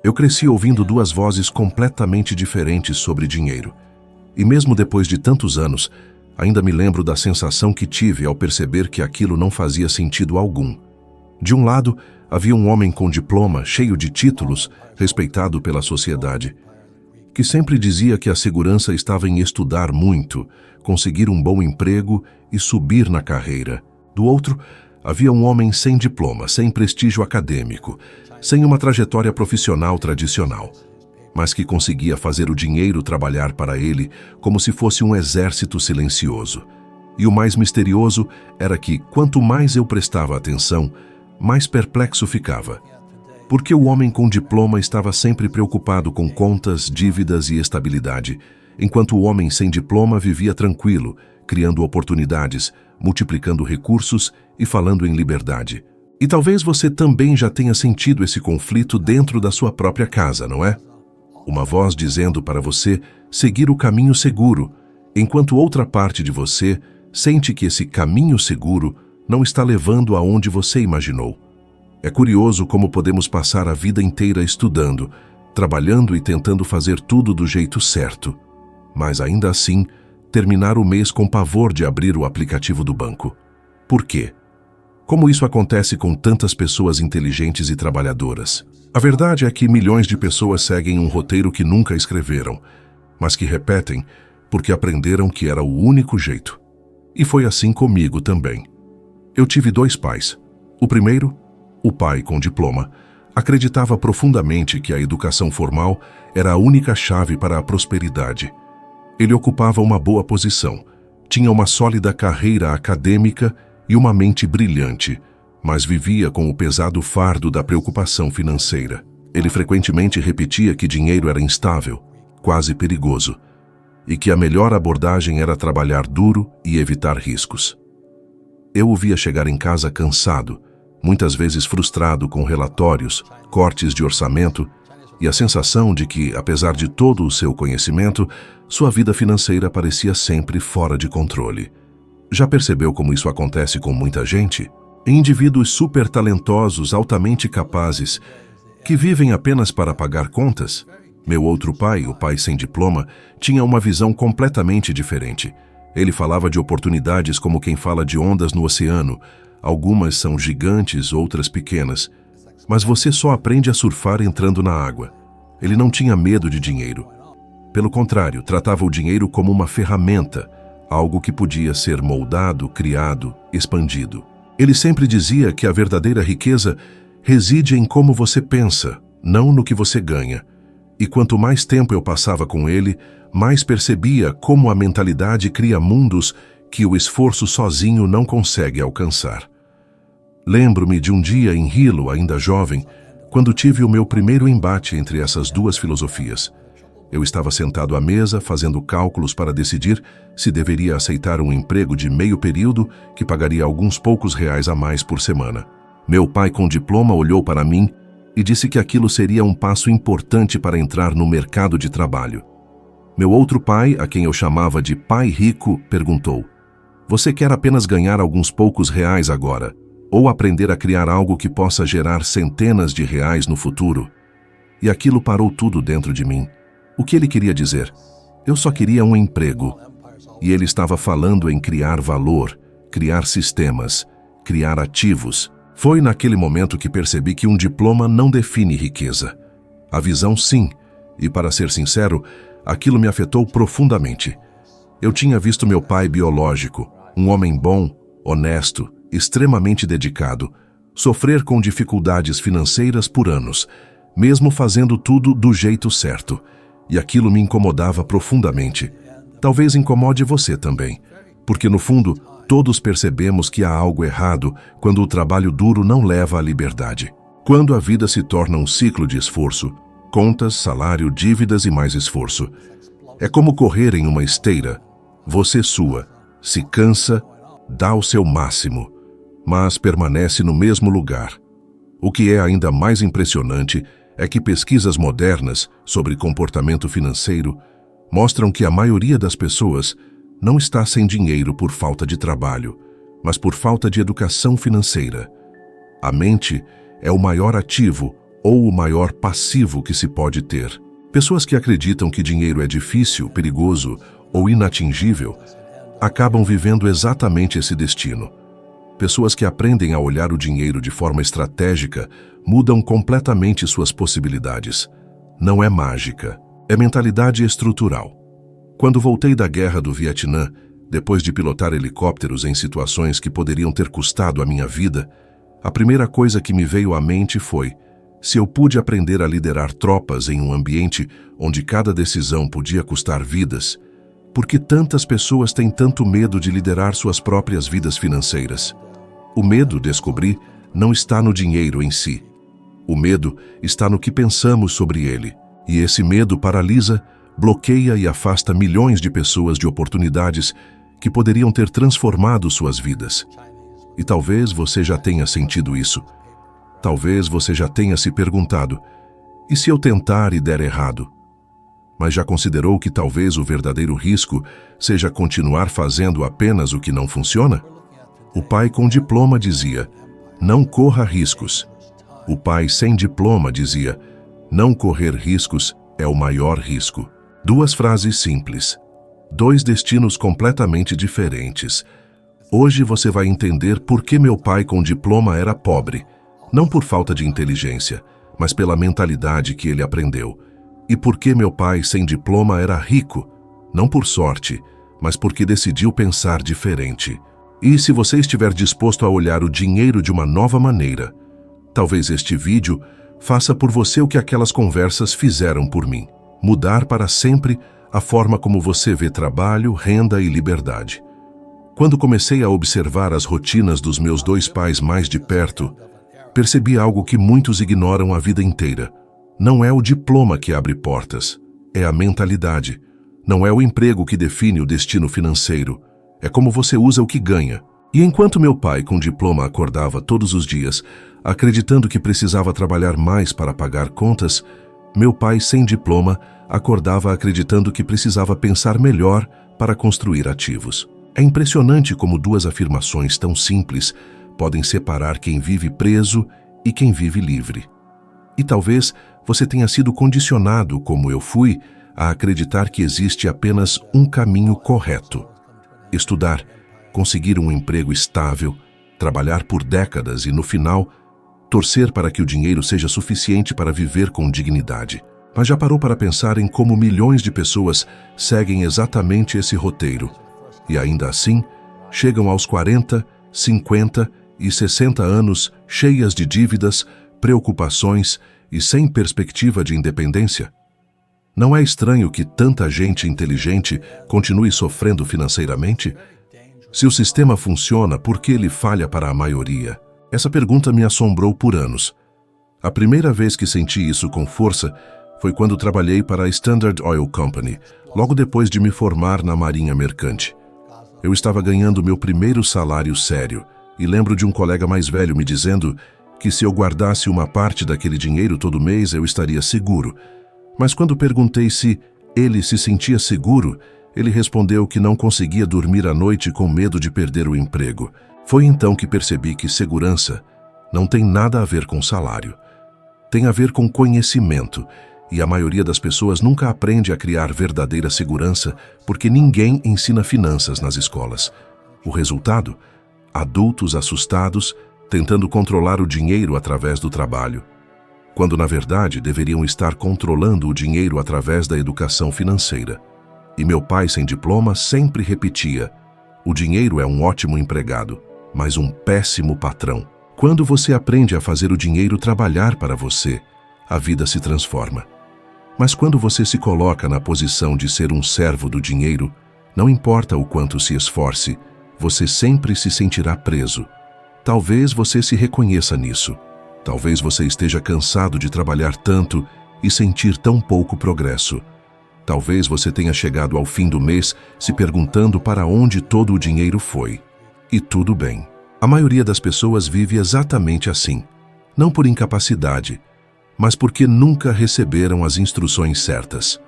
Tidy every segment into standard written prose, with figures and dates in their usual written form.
Eu cresci ouvindo duas vozes completamente diferentes sobre dinheiro. E mesmo depois de tantos anos, ainda me lembro da sensação que tive ao perceber que aquilo não fazia sentido algum. De um lado, havia um homem com diploma, cheio de títulos, respeitado pela sociedade, que sempre dizia que a segurança estava em estudar muito, conseguir um bom emprego e subir na carreira. Do outro, havia um homem sem diploma, sem prestígio acadêmico, sem uma trajetória profissional tradicional, mas que conseguia fazer o dinheiro trabalhar para ele como se fosse um exército silencioso. E o mais misterioso era que, quanto mais eu prestava atenção, mais perplexo ficava. Porque o homem com diploma estava sempre preocupado com contas, dívidas e estabilidade, enquanto o homem sem diploma vivia tranquilo, criando oportunidades, multiplicando recursos e falando em liberdade. E talvez você também já tenha sentido esse conflito dentro da sua própria casa, não é? Uma voz dizendo para você seguir o caminho seguro, enquanto outra parte de você sente que esse caminho seguro não está levando aonde você imaginou. É curioso como podemos passar a vida inteira estudando, trabalhando e tentando fazer tudo do jeito certo, mas ainda assim terminar o mês com pavor de abrir o aplicativo do banco. Por quê? Como isso acontece com tantas pessoas inteligentes e trabalhadoras? A verdade é que milhões de pessoas seguem um roteiro que nunca escreveram, mas que repetem porque aprenderam que era o único jeito. E foi assim comigo também. Eu tive dois pais. O primeiro, o pai com diploma, acreditava profundamente que a educação formal era a única chave para a prosperidade. Ele ocupava uma boa posição, tinha uma sólida carreira acadêmica e uma mente brilhante, mas vivia com o pesado fardo da preocupação financeira. Ele frequentemente repetia que dinheiro era instável, quase perigoso, e que a melhor abordagem era trabalhar duro e evitar riscos. Eu o via chegar em casa cansado, muitas vezes frustrado com relatórios, cortes de orçamento e a sensação de que, apesar de todo o seu conhecimento, sua vida financeira parecia sempre fora de controle. Já percebeu como isso acontece com muita gente? Indivíduos super talentosos, altamente capazes, que vivem apenas para pagar contas? Meu outro pai, o pai sem diploma, tinha uma visão completamente diferente. Ele falava de oportunidades como quem fala de ondas no oceano. Algumas são gigantes, outras pequenas. Mas você só aprende a surfar entrando na água. Ele não tinha medo de dinheiro. Pelo contrário, tratava o dinheiro como uma ferramenta, algo que podia ser moldado, criado, expandido. Ele sempre dizia que a verdadeira riqueza reside em como você pensa, não no que você ganha. E quanto mais tempo eu passava com ele, mais percebia como a mentalidade cria mundos que o esforço sozinho não consegue alcançar. Lembro-me de um dia em Hilo, ainda jovem, quando tive o meu primeiro embate entre essas duas filosofias. Eu estava sentado à mesa, fazendo cálculos para decidir se deveria aceitar um emprego de meio período que pagaria alguns poucos reais a mais por semana. Meu pai com diploma olhou para mim e disse que aquilo seria um passo importante para entrar no mercado de trabalho. Meu outro pai, a quem eu chamava de pai rico, perguntou: "Você quer apenas ganhar alguns poucos reais agora, ou aprender a criar algo que possa gerar centenas de reais no futuro?" E aquilo parou tudo dentro de mim. O que ele queria dizer? Eu só queria um emprego. E ele estava falando em criar valor, criar sistemas, criar ativos. Foi naquele momento que percebi que um diploma não define riqueza. A visão, sim. E, para ser sincero, aquilo me afetou profundamente. Eu tinha visto meu pai biológico, um homem bom, honesto, extremamente dedicado, sofrer com dificuldades financeiras por anos, mesmo fazendo tudo do jeito certo. E aquilo me incomodava profundamente. Talvez incomode você também, porque no fundo, todos percebemos que há algo errado quando o trabalho duro não leva à liberdade. Quando a vida se torna um ciclo de esforço, contas, salário, dívidas e mais esforço. É como correr em uma esteira. Você sua, se cansa, dá o seu máximo, mas permanece no mesmo lugar. O que é ainda mais impressionante é que pesquisas modernas sobre comportamento financeiro mostram que a maioria das pessoas não está sem dinheiro por falta de trabalho, mas por falta de educação financeira. A mente é o maior ativo ou o maior passivo que se pode ter. Pessoas que acreditam que dinheiro é difícil, perigoso ou inatingível acabam vivendo exatamente esse destino. Pessoas que aprendem a olhar o dinheiro de forma estratégica mudam completamente suas possibilidades. Não é mágica, é mentalidade estrutural. Quando voltei da guerra do Vietnã, depois de pilotar helicópteros em situações que poderiam ter custado a minha vida, a primeira coisa que me veio à mente foi: se eu pude aprender a liderar tropas em um ambiente onde cada decisão podia custar vidas, por que tantas pessoas têm tanto medo de liderar suas próprias vidas financeiras? O medo, descobri, não está no dinheiro em si. O medo está no que pensamos sobre ele. E esse medo paralisa, bloqueia e afasta milhões de pessoas de oportunidades que poderiam ter transformado suas vidas. E talvez você já tenha sentido isso. Talvez você já tenha se perguntado: e se eu tentar e der errado? Mas já considerou que talvez o verdadeiro risco seja continuar fazendo apenas o que não funciona? O pai com diploma dizia: não corra riscos. O pai sem diploma dizia: não correr riscos é o maior risco. Duas frases simples. Dois destinos completamente diferentes. Hoje você vai entender por que meu pai com diploma era pobre. Não por falta de inteligência, mas pela mentalidade que ele aprendeu. E por que meu pai sem diploma era rico. Não por sorte, mas porque decidiu pensar diferente. E se você estiver disposto a olhar o dinheiro de uma nova maneira, talvez este vídeo faça por você o que aquelas conversas fizeram por mim. Mudar para sempre a forma como você vê trabalho, renda e liberdade. Quando comecei a observar as rotinas dos meus dois pais mais de perto, percebi algo que muitos ignoram a vida inteira. Não é o diploma que abre portas, é a mentalidade. Não é o emprego que define o destino financeiro, é como você usa o que ganha. E enquanto meu pai com diploma acordava todos os dias, acreditando que precisava trabalhar mais para pagar contas, meu pai sem diploma acordava acreditando que precisava pensar melhor para construir ativos. É impressionante como duas afirmações tão simples podem separar quem vive preso e quem vive livre. E talvez você tenha sido condicionado, como eu fui, a acreditar que existe apenas um caminho correto: estudar, conseguir um emprego estável, trabalhar por décadas e, no final, torcer para que o dinheiro seja suficiente para viver com dignidade. Mas já parou para pensar em como milhões de pessoas seguem exatamente esse roteiro e, ainda assim, chegam aos 40, 50 e 60 anos cheias de dívidas, preocupações e sem perspectiva de independência? Não é estranho que tanta gente inteligente continue sofrendo financeiramente? Se o sistema funciona, por que ele falha para a maioria? Essa pergunta me assombrou por anos. A primeira vez que senti isso com força foi quando trabalhei para a Standard Oil Company, logo depois de me formar na Marinha Mercante. Eu estava ganhando meu primeiro salário sério e lembro de um colega mais velho me dizendo que se eu guardasse uma parte daquele dinheiro todo mês eu estaria seguro. Mas quando perguntei se ele se sentia seguro, ele respondeu que não conseguia dormir à noite com medo de perder o emprego. Foi então que percebi que segurança não tem nada a ver com salário. Tem a ver com conhecimento, e a maioria das pessoas nunca aprende a criar verdadeira segurança porque ninguém ensina finanças nas escolas. O resultado? Adultos assustados, tentando controlar o dinheiro através do trabalho, quando na verdade deveriam estar controlando o dinheiro através da educação financeira. E meu pai sem diploma sempre repetia: o dinheiro é um ótimo empregado, mas um péssimo patrão. Quando você aprende a fazer o dinheiro trabalhar para você, a vida se transforma. Mas quando você se coloca na posição de ser um servo do dinheiro, não importa o quanto se esforce, você sempre se sentirá preso. Talvez você se reconheça nisso. Talvez você esteja cansado de trabalhar tanto e sentir tão pouco progresso. Talvez você tenha chegado ao fim do mês se perguntando para onde todo o dinheiro foi. E tudo bem. A maioria das pessoas vive exatamente assim. Não por incapacidade, mas porque nunca receberam as instruções certas.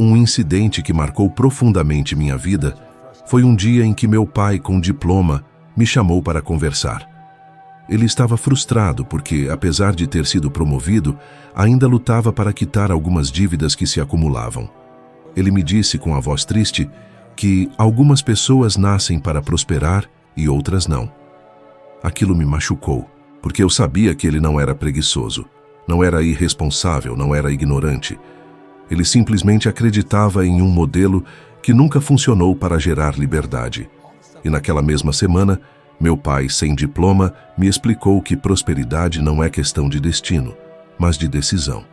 Um incidente que marcou profundamente minha vida foi um dia em que meu pai, com diploma, me chamou para conversar. Ele estava frustrado porque, apesar de ter sido promovido, ainda lutava para quitar algumas dívidas que se acumulavam. Ele me disse com a voz triste que algumas pessoas nascem para prosperar e outras não. Aquilo me machucou, porque eu sabia que ele não era preguiçoso, não era irresponsável, não era ignorante. Ele simplesmente acreditava em um modelo que nunca funcionou para gerar liberdade. E naquela mesma semana, meu pai, sem diploma, me explicou que prosperidade não é questão de destino, mas de decisão.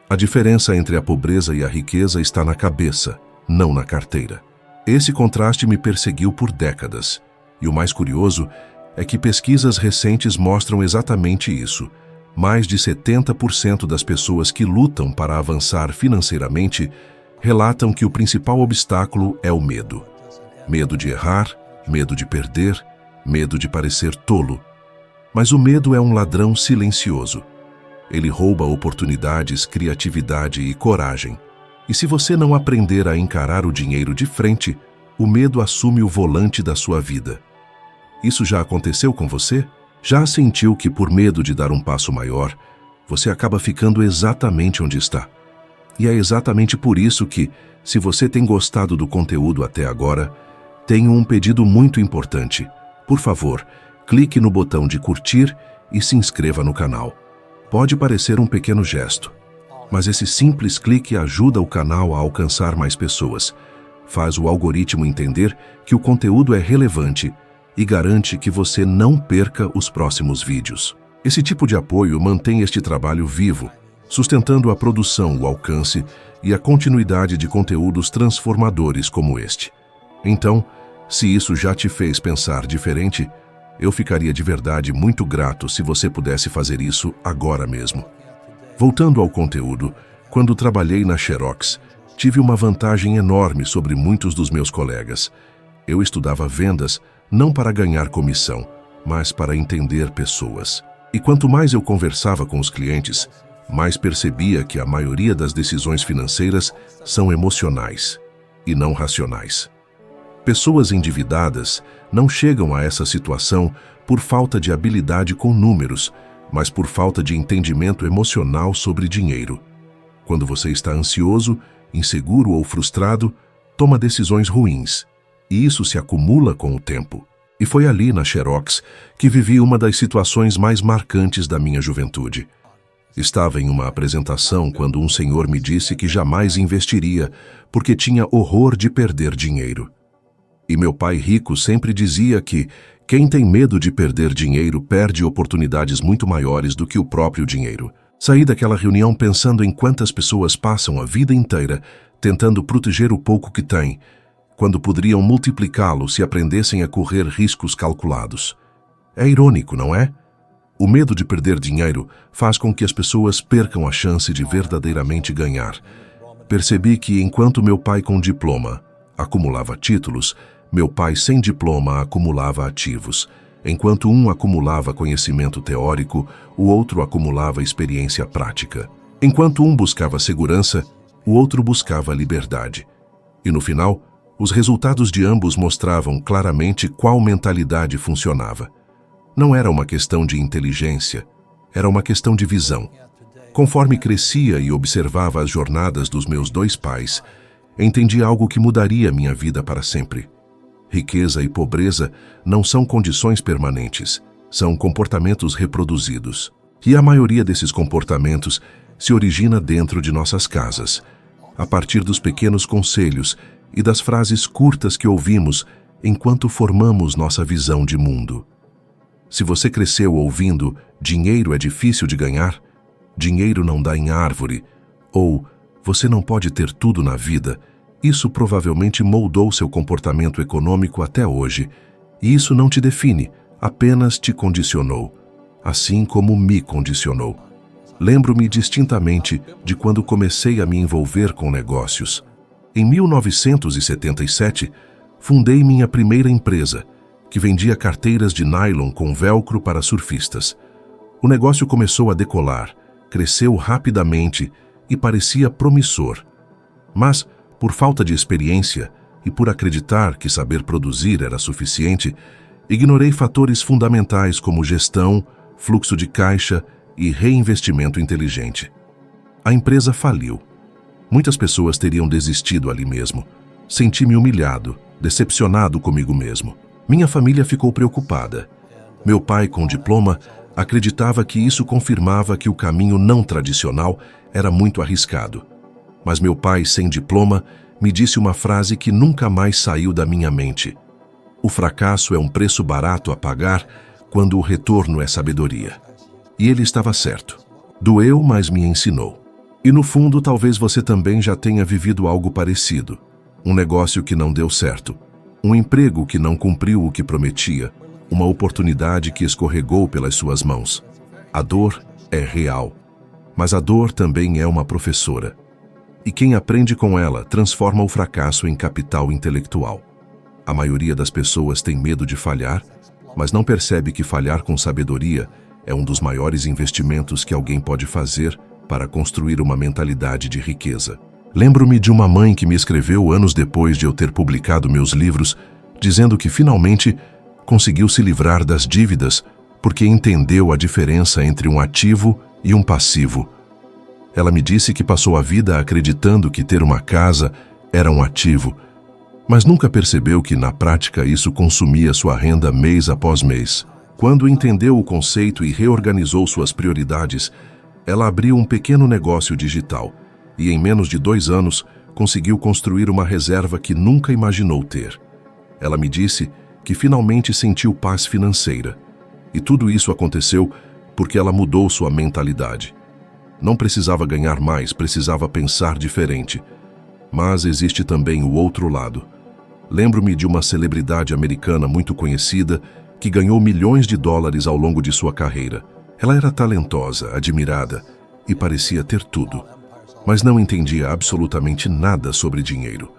A diferença entre a pobreza e a riqueza está na cabeça, não na carteira. Esse contraste me perseguiu por décadas. E o mais curioso é que pesquisas recentes mostram exatamente isso. Mais de 70% das pessoas que lutam para avançar financeiramente relatam que o principal obstáculo é o medo. Medo de errar, medo de perder, medo de parecer tolo. Mas o medo é um ladrão silencioso. Ele rouba oportunidades, criatividade e coragem. E se você não aprender a encarar o dinheiro de frente, o medo assume o volante da sua vida. Isso já aconteceu com você? Já sentiu que, por medo de dar um passo maior, você acaba ficando exatamente onde está? E é exatamente por isso que, se você tem gostado do conteúdo até agora, tenho um pedido muito importante. Por favor, clique no botão de curtir e se inscreva no canal. Pode parecer um pequeno gesto, mas esse simples clique ajuda o canal a alcançar mais pessoas, faz o algoritmo entender que o conteúdo é relevante e garante que você não perca os próximos vídeos. Esse tipo de apoio mantém este trabalho vivo, sustentando a produção, o alcance e a continuidade de conteúdos transformadores como este. Então, se isso já te fez pensar diferente, eu ficaria de verdade muito grato se você pudesse fazer isso agora mesmo. Voltando ao conteúdo, quando trabalhei na Xerox, tive uma vantagem enorme sobre muitos dos meus colegas. Eu estudava vendas não para ganhar comissão, mas para entender pessoas. E quanto mais eu conversava com os clientes, mais percebia que a maioria das decisões financeiras são emocionais e não racionais. Pessoas endividadas não chegam a essa situação por falta de habilidade com números, mas por falta de entendimento emocional sobre dinheiro. Quando você está ansioso, inseguro ou frustrado, toma decisões ruins, e isso se acumula com o tempo. E foi ali, na Xerox, que vivi uma das situações mais marcantes da minha juventude. Estava em uma apresentação quando um senhor me disse que jamais investiria, porque tinha horror de perder dinheiro. E meu pai rico sempre dizia que quem tem medo de perder dinheiro perde oportunidades muito maiores do que o próprio dinheiro. Saí daquela reunião pensando em quantas pessoas passam a vida inteira tentando proteger o pouco que têm, quando poderiam multiplicá-lo se aprendessem a correr riscos calculados. É irônico, não é? O medo de perder dinheiro faz com que as pessoas percam a chance de verdadeiramente ganhar. Percebi que enquanto meu pai com diploma acumulava títulos, meu pai sem diploma acumulava ativos. Enquanto um acumulava conhecimento teórico, o outro acumulava experiência prática. Enquanto um buscava segurança, o outro buscava liberdade. E no final, os resultados de ambos mostravam claramente qual mentalidade funcionava. Não era uma questão de inteligência, era uma questão de visão. Conforme crescia e observava as jornadas dos meus dois pais, entendi algo que mudaria minha vida para sempre. Riqueza e pobreza não são condições permanentes, são comportamentos reproduzidos. E a maioria desses comportamentos se origina dentro de nossas casas, a partir dos pequenos conselhos e das frases curtas que ouvimos enquanto formamos nossa visão de mundo. Se você cresceu ouvindo "dinheiro é difícil de ganhar", "dinheiro não dá em árvore", ou "você não pode ter tudo na vida", isso provavelmente moldou seu comportamento econômico até hoje, e isso não te define, apenas te condicionou, assim como me condicionou. Lembro-me distintamente de quando comecei a me envolver com negócios. Em 1977, fundei minha primeira empresa, que vendia carteiras de nylon com velcro para surfistas. O negócio começou a decolar, cresceu rapidamente e parecia promissor. Mas, por falta de experiência e por acreditar que saber produzir era suficiente, Ignorei fatores fundamentais como gestão, fluxo de caixa e reinvestimento inteligente. A empresa faliu. Muitas pessoas teriam desistido ali mesmo. Senti-me humilhado, decepcionado comigo mesmo. Minha família ficou preocupada. Meu pai, com diploma, acreditava que isso confirmava que o caminho não tradicional era muito arriscado. Mas meu pai, sem diploma, me disse uma frase que nunca mais saiu da minha mente. O fracasso é um preço barato a pagar quando o retorno é sabedoria. E ele estava certo. Doeu, mas me ensinou. E no fundo, talvez você também já tenha vivido algo parecido. Um negócio que não deu certo. Um emprego que não cumpriu o que prometia. Uma oportunidade que escorregou pelas suas mãos. A dor é real. Mas a dor também é uma professora. E quem aprende com ela transforma o fracasso em capital intelectual. A maioria das pessoas tem medo de falhar, mas não percebe que falhar com sabedoria é um dos maiores investimentos que alguém pode fazer para construir uma mentalidade de riqueza. Lembro-me de uma mãe que me escreveu anos depois de eu ter publicado meus livros, dizendo que finalmente conseguiu se livrar das dívidas porque entendeu a diferença entre um ativo e um passivo. Ela me disse que passou a vida acreditando que ter uma casa era um ativo, mas nunca percebeu que, na prática, isso consumia sua renda mês após mês. Quando entendeu o conceito e reorganizou suas prioridades, ela abriu um pequeno negócio digital e, em menos de 2 anos, conseguiu construir uma reserva que nunca imaginou ter. Ela me disse que finalmente sentiu paz financeira. E tudo isso aconteceu porque ela mudou sua mentalidade. Não precisava ganhar mais, precisava pensar diferente. Mas existe também o outro lado. Lembro-me de uma celebridade americana muito conhecida que ganhou milhões de dólares ao longo de sua carreira. Ela era talentosa, admirada e parecia ter tudo, mas não entendia absolutamente nada sobre dinheiro.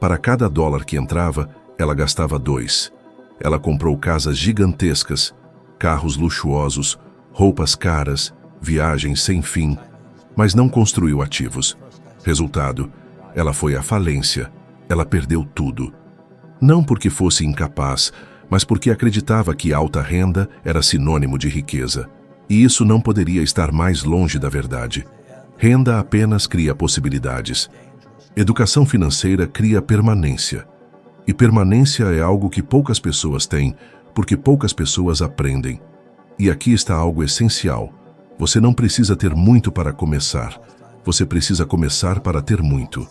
Para cada dólar que entrava, ela gastava 2. Ela comprou casas gigantescas, carros luxuosos, roupas caras, viagens sem fim, mas não construiu ativos. Resultado, ela foi à falência. Ela perdeu tudo. Não porque fosse incapaz, mas porque acreditava que alta renda era sinônimo de riqueza. E isso não poderia estar mais longe da verdade. Renda apenas cria possibilidades. Educação financeira cria permanência. E permanência é algo que poucas pessoas têm, porque poucas pessoas aprendem. E aqui está algo essencial. Você não precisa ter muito para começar. Você precisa começar para ter muito.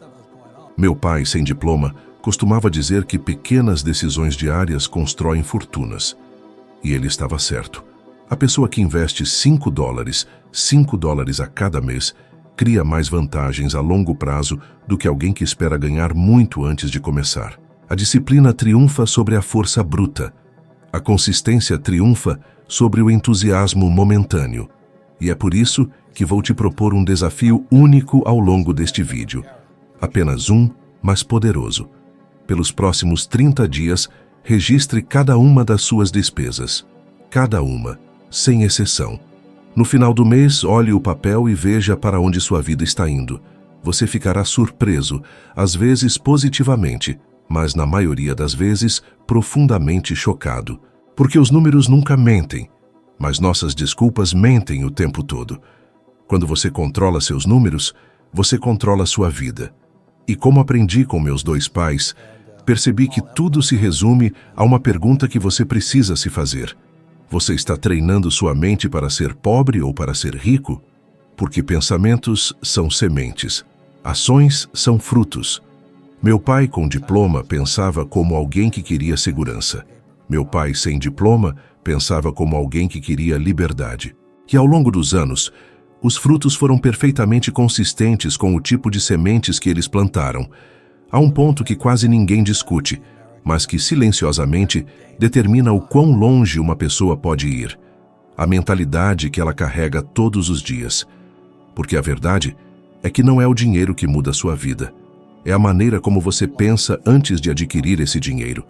Meu pai, sem diploma, costumava dizer que pequenas decisões diárias constroem fortunas. E ele estava certo. A pessoa que investe $5 a cada mês, cria mais vantagens a longo prazo do que alguém que espera ganhar muito antes de começar. A disciplina triunfa sobre a força bruta. A consistência triunfa sobre o entusiasmo momentâneo. E é por isso que vou te propor um desafio único ao longo deste vídeo. Apenas um, mas poderoso. Pelos próximos 30 dias, registre cada uma das suas despesas. Cada uma, sem exceção. No final do mês, olhe o papel e veja para onde sua vida está indo. Você ficará surpreso, às vezes positivamente, mas na maioria das vezes profundamente chocado. Porque os números nunca mentem, mas nossas desculpas mentem o tempo todo. Quando você controla seus números, você controla sua vida. E como aprendi com meus 2 pais, percebi que tudo se resume a uma pergunta que você precisa se fazer. Você está treinando sua mente para ser pobre ou para ser rico? Porque pensamentos são sementes, ações são frutos. Meu pai, com diploma, pensava como alguém que queria segurança. Meu pai, sem diploma, pensava como alguém que queria liberdade. E ao longo dos anos, os frutos foram perfeitamente consistentes com o tipo de sementes que eles plantaram. Há um ponto que quase ninguém discute, mas que silenciosamente determina o quão longe uma pessoa pode ir. A mentalidade que ela carrega todos os dias. Porque a verdade é que não é o dinheiro que muda a sua vida. É a maneira como você pensa antes de adquirir esse dinheiro.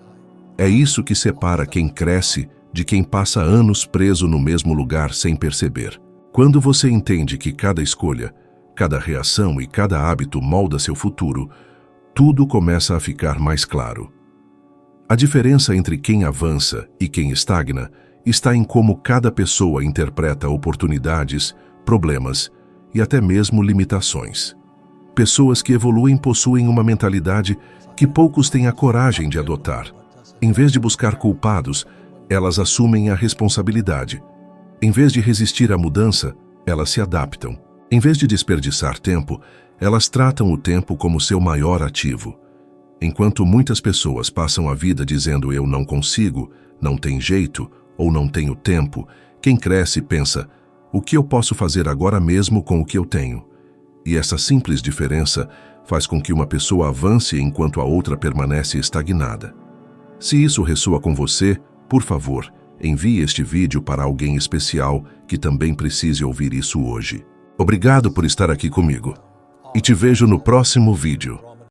É isso que separa quem cresce de quem passa anos preso no mesmo lugar sem perceber. Quando você entende que cada escolha, cada reação e cada hábito molda seu futuro, tudo começa a ficar mais claro. A diferença entre quem avança e quem estagna está em como cada pessoa interpreta oportunidades, problemas e até mesmo limitações. Pessoas que evoluem possuem uma mentalidade que poucos têm a coragem de adotar. Em vez de buscar culpados, elas assumem a responsabilidade. Em vez de resistir à mudança, elas se adaptam. Em vez de desperdiçar tempo, elas tratam o tempo como seu maior ativo. Enquanto muitas pessoas passam a vida dizendo eu não consigo, não tem jeito ou não tenho tempo, quem cresce pensa, o que eu posso fazer agora mesmo com o que eu tenho? E essa simples diferença faz com que uma pessoa avance enquanto a outra permanece estagnada. Se isso ressoa com você, por favor, envie este vídeo para alguém especial que também precise ouvir isso hoje. Obrigado por estar aqui comigo. E te vejo no próximo vídeo.